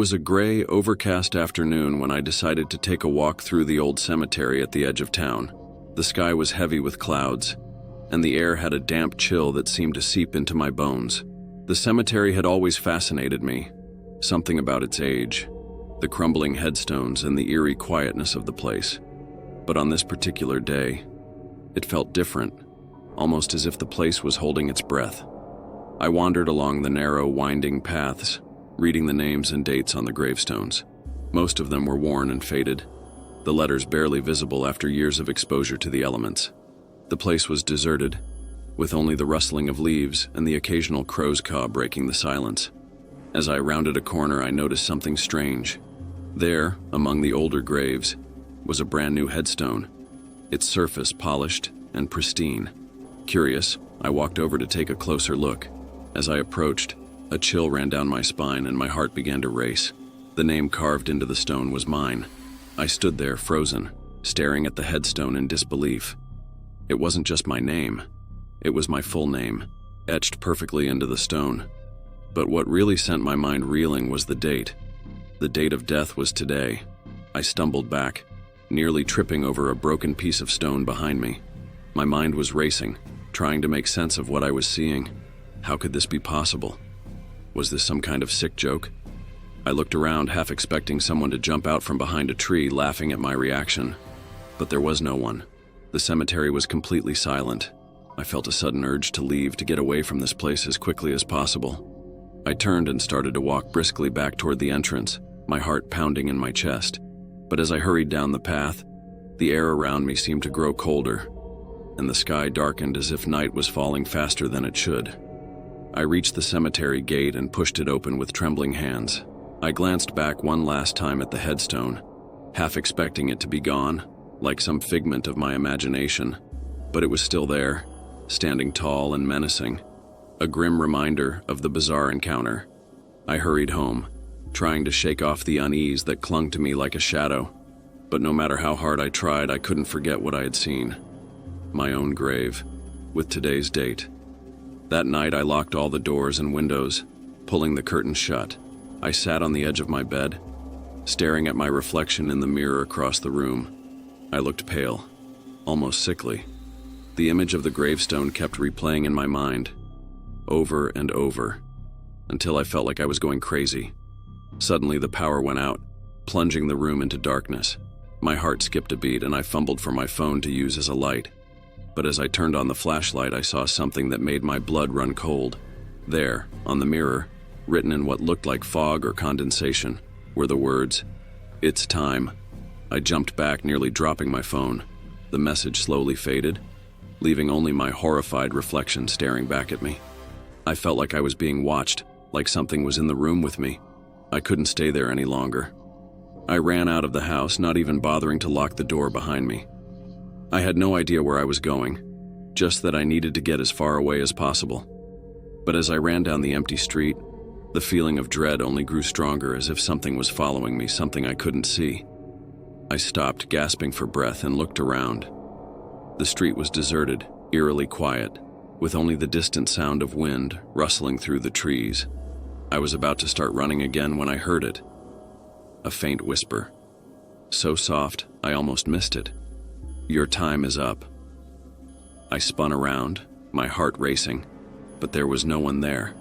was a gray, overcast afternoon when I decided to take a walk through the old cemetery at the edge of town. The sky was heavy with clouds, and the air had a damp chill that seemed to seep into my bones. The cemetery had always fascinated me, something about its age, the crumbling headstones and the eerie quietness of the place. But on this particular day, it felt different, almost as if the place was holding its breath. I wandered along the narrow, winding paths, reading the names and dates on the gravestones. Most of them were worn and faded, the letters barely visible after years of exposure to the elements. The place was deserted, with only the rustling of leaves and the occasional crow's caw breaking the silence. As I rounded a corner, I noticed something strange. There, among the older graves, was a brand new headstone, its surface polished and pristine. Curious, I walked over to take a closer look. As I approached, a chill ran down my spine and my heart began to race. The name carved into the stone was mine. I stood there frozen, staring at the headstone in disbelief. It wasn't just my name. It was my full name, etched perfectly into the stone. But what really sent my mind reeling was the date. The date of death was today. I stumbled back, nearly tripping over a broken piece of stone behind me. My mind was racing, trying to make sense of what I was seeing. How could this be possible? Was this some kind of sick joke? I looked around, half expecting someone to jump out from behind a tree, laughing at my reaction. But there was no one. The cemetery was completely silent. I felt a sudden urge to leave, to get away from this place as quickly as possible. I turned and started to walk briskly back toward the entrance, my heart pounding in my chest. But as I hurried down the path, the air around me seemed to grow colder, and the sky darkened as if night was falling faster than it should. I reached the cemetery gate and pushed it open with trembling hands. I glanced back one last time at the headstone, half expecting it to be gone, like some figment of my imagination. But it was still there, standing tall and menacing, a grim reminder of the bizarre encounter. I hurried home, trying to shake off the unease that clung to me like a shadow. But no matter how hard I tried, I couldn't forget what I had seen. My own grave, with today's date. That night, I locked all the doors and windows, pulling the curtains shut. I sat on the edge of my bed, staring at my reflection in the mirror across the room. I looked pale, almost sickly. The image of the gravestone kept replaying in my mind, over and over, until I felt like I was going crazy. Suddenly, the power went out, plunging the room into darkness. My heart skipped a beat, and I fumbled for my phone to use as a light. But as I turned on the flashlight, I saw something that made my blood run cold. There, on the mirror, written in what looked like fog or condensation, were the words, "It's time." I jumped back, nearly dropping my phone. The message slowly faded, leaving only my horrified reflection staring back at me. I felt like I was being watched, like something was in the room with me. I couldn't stay there any longer. I ran out of the house, not even bothering to lock the door behind me. I had no idea where I was going, just that I needed to get as far away as possible. But as I ran down the empty street, the feeling of dread only grew stronger, as if something was following me, something I couldn't see. I stopped, gasping for breath, and looked around. The street was deserted, eerily quiet, with only the distant sound of wind rustling through the trees. I was about to start running again when I heard it. A faint whisper. So soft, I almost missed it. "Your time is up." I spun around, my heart racing, but there was no one there.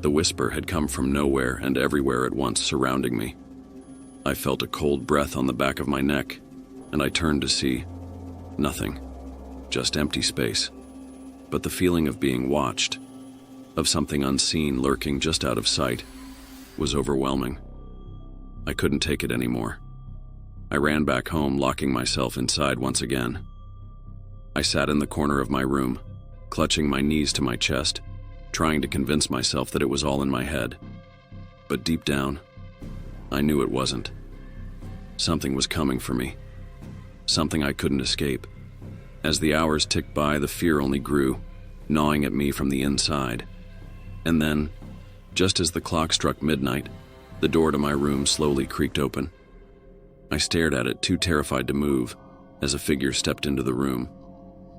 The whisper had come from nowhere and everywhere at once, surrounding me. I felt a cold breath on the back of my neck, and I turned to see nothing, just empty space. But the feeling of being watched, of something unseen lurking just out of sight, was overwhelming. I couldn't take it anymore. I ran back home, locking myself inside once again. I sat in the corner of my room, clutching my knees to my chest, trying to convince myself that it was all in my head. But deep down, I knew it wasn't. Something was coming for me. Something I couldn't escape. As the hours ticked by, the fear only grew, gnawing at me from the inside. And then, just as the clock struck midnight, the door to my room slowly creaked open. I stared at it, too terrified to move, as a figure stepped into the room.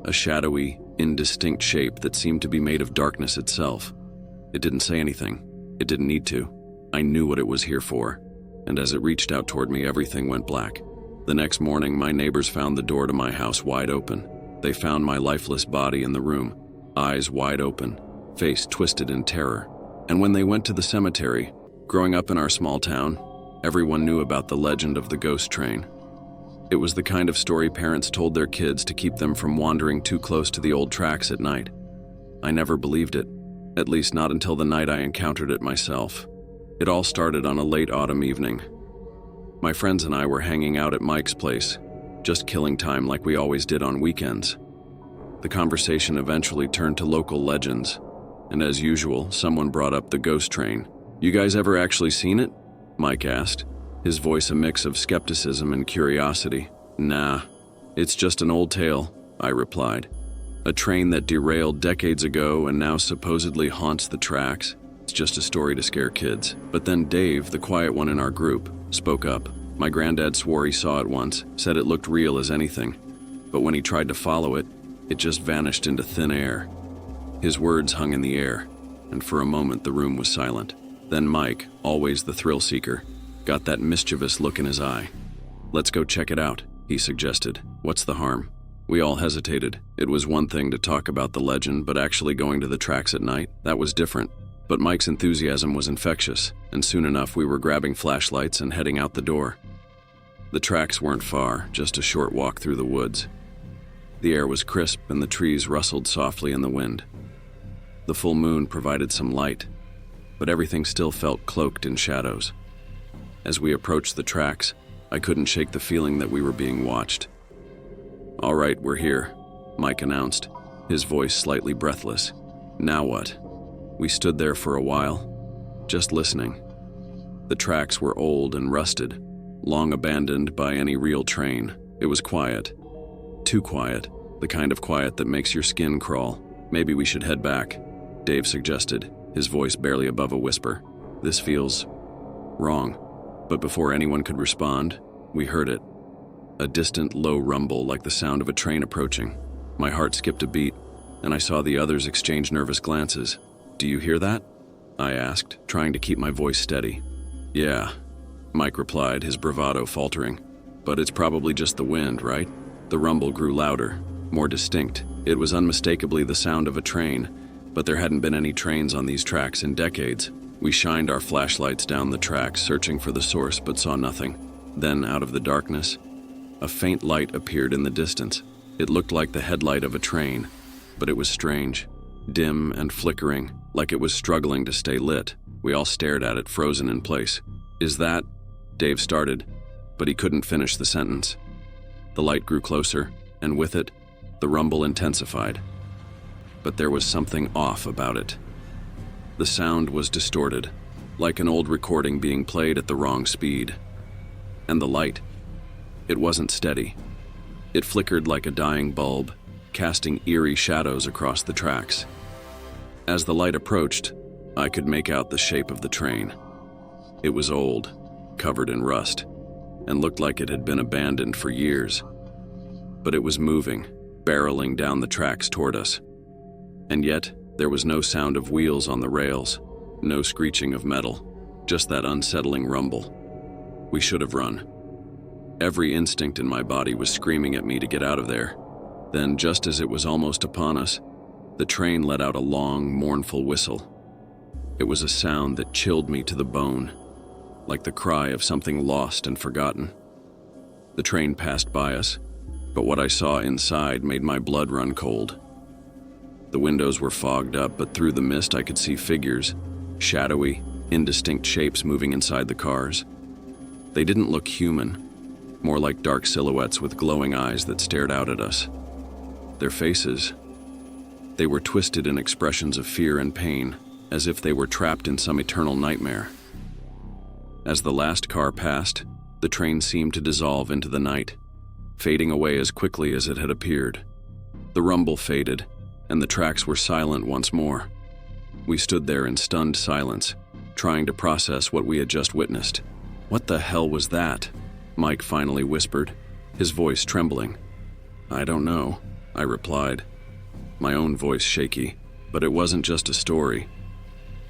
A shadowy, indistinct shape that seemed to be made of darkness itself. It didn't say anything. It didn't need to. I knew what it was here for, and as it reached out toward me, everything went black. The next morning, my neighbors found the door to my house wide open. They found my lifeless body in the room, eyes wide open, face twisted in terror. And when they went to the cemetery, growing up in our small town, everyone knew about the legend of the ghost train. It was the kind of story parents told their kids to keep them from wandering too close to the old tracks at night. I never believed it, at least not until the night I encountered it myself. It all started on a late autumn evening. My friends and I were hanging out at Mike's place, just killing time like we always did on weekends. The conversation eventually turned to local legends, and as usual, someone brought up the ghost train. "You guys ever actually seen it?" Mike asked, his voice a mix of skepticism and curiosity. "Nah, it's just an old tale," I replied. "A train that derailed decades ago and now supposedly haunts the tracks. It's just a story to scare kids." But then Dave, the quiet one in our group, spoke up. "My granddad swore he saw it once, said it looked real as anything. But when he tried to follow it, it just vanished into thin air." His words hung in the air, and for a moment the room was silent. Then Mike, always the thrill seeker, got that mischievous look in his eye. "Let's go check it out," he suggested. "What's the harm?" We all hesitated. It was one thing to talk about the legend, but actually going to the tracks at night, that was different. But Mike's enthusiasm was infectious, and soon enough we were grabbing flashlights and heading out the door. The tracks weren't far, just a short walk through the woods. The air was crisp and the trees rustled softly in the wind. The full moon provided some light, but everything still felt cloaked in shadows. As we approached the tracks, I couldn't shake the feeling that we were being watched. "All right, we're here," Mike announced, his voice slightly breathless. "Now what?" We stood there for a while, just listening. The tracks were old and rusted, long abandoned by any real train. It was quiet. Too quiet, the kind of quiet that makes your skin crawl. "Maybe we should head back," Dave suggested, his voice barely above a whisper. "This feels wrong." But before anyone could respond, we heard it. A distant, low rumble like the sound of a train approaching. My heart skipped a beat, and I saw the others exchange nervous glances. "Do you hear that?" I asked, trying to keep my voice steady. "Yeah," Mike replied, his bravado faltering. "But it's probably just the wind, right?" The rumble grew louder, more distinct. It was unmistakably the sound of a train, but there hadn't been any trains on these tracks in decades. We shined our flashlights down the tracks, searching for the source, but saw nothing. Then, out of the darkness, a faint light appeared in the distance. It looked like the headlight of a train, but it was strange, dim and flickering, like it was struggling to stay lit. We all stared at it, frozen in place. "Is that?" Dave started, but he couldn't finish the sentence. The light grew closer, and with it, the rumble intensified. But there was something off about it. The sound was distorted, like an old recording being played at the wrong speed. And the light, it wasn't steady. It flickered like a dying bulb, casting eerie shadows across the tracks. As the light approached, I could make out the shape of the train. It was old, covered in rust, and looked like it had been abandoned for years. But it was moving, barreling down the tracks toward us. And yet, there was no sound of wheels on the rails, no screeching of metal, just that unsettling rumble. We should have run. Every instinct in my body was screaming at me to get out of there. Then, just as it was almost upon us, the train let out a long, mournful whistle. It was a sound that chilled me to the bone, like the cry of something lost and forgotten. The train passed by us, but what I saw inside made my blood run cold. The windows were fogged up, but through the mist I could see figures, shadowy, indistinct shapes moving inside the cars. They didn't look human, more like dark silhouettes with glowing eyes that stared out at us. Their faces, they were twisted in expressions of fear and pain, as if they were trapped in some eternal nightmare. As the last car passed, the train seemed to dissolve into the night, fading away as quickly as it had appeared. The rumble faded, and the tracks were silent once more. We stood there in stunned silence, trying to process what we had just witnessed. "What the hell was that?" Mike finally whispered, his voice trembling. "I don't know," I replied, my own voice shaky, but it wasn't just a story.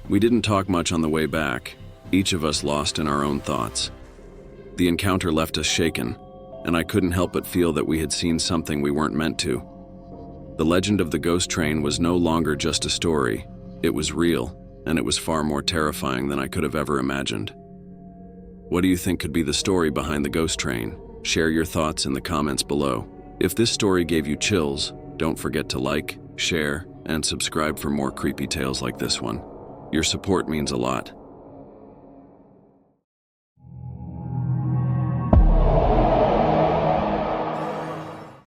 We didn't talk much on the way back, each of us lost in our own thoughts. The encounter left us shaken, and I couldn't help but feel that we had seen something we weren't meant to. The legend of the ghost train was no longer just a story. It was real, and it was far more terrifying than I could have ever imagined. What do you think could be the story behind the ghost train? Share your thoughts in the comments below. If this story gave you chills, don't forget to like, share, and subscribe for more creepy tales like this one. Your support means a lot.